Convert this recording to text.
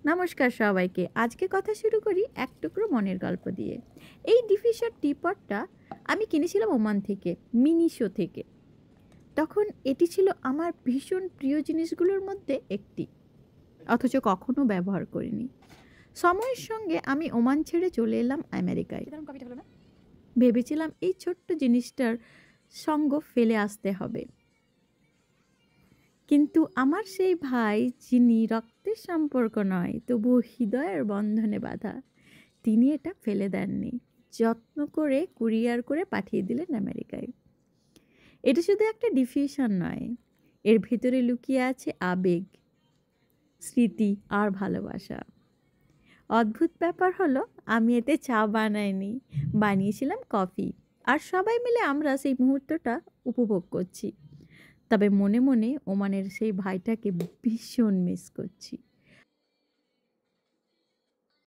নমস্কার সবাইকে। আজকে কথা শুরু করি এক টুকরো মনের গল্প দিয়ে। এই ডিফিশার টিপটটা আমি কিনেছিলাম ওমান থেকে, মিনিশো থেকে। তখন এটি ছিল আমার ভীষণ প্রিয় জিনিসগুলোর মধ্যে একটি, অথচ কখনো ব্যবহার করিনি। সময়ের সঙ্গে আমি ওমান ছেড়ে চলে এলাম আমেরিকায়। ভেবেছিলাম এই ছোট্ট জিনিসটার সঙ্গ ফেলে আসতে হবে, কিন্তু আমার সেই ভাই, যিনি রক্তের সম্পর্ক নয় তবুও হৃদয়ের বন্ধনে বাঁধা, তিনি এটা ফেলে দেননি। যত্ন করে কুরিয়ার করে পাঠিয়ে দিলেন আমেরিকায়। এটা শুধু একটা ডিফিউশন নয়, এর ভিতরে লুকিয়ে আছে আবেগ, স্মৃতি আর ভালোবাসা। অদ্ভুত ব্যাপার হলো, আমি এতে চা বানাইনি, বানিয়েছিলাম কফি। আর সবাই মিলে আমরা সেই মুহূর্তটা উপভোগ করছি। তবে মনে মনে ওমানের সেই ভাইটাকে ভীষণ মিস করছি।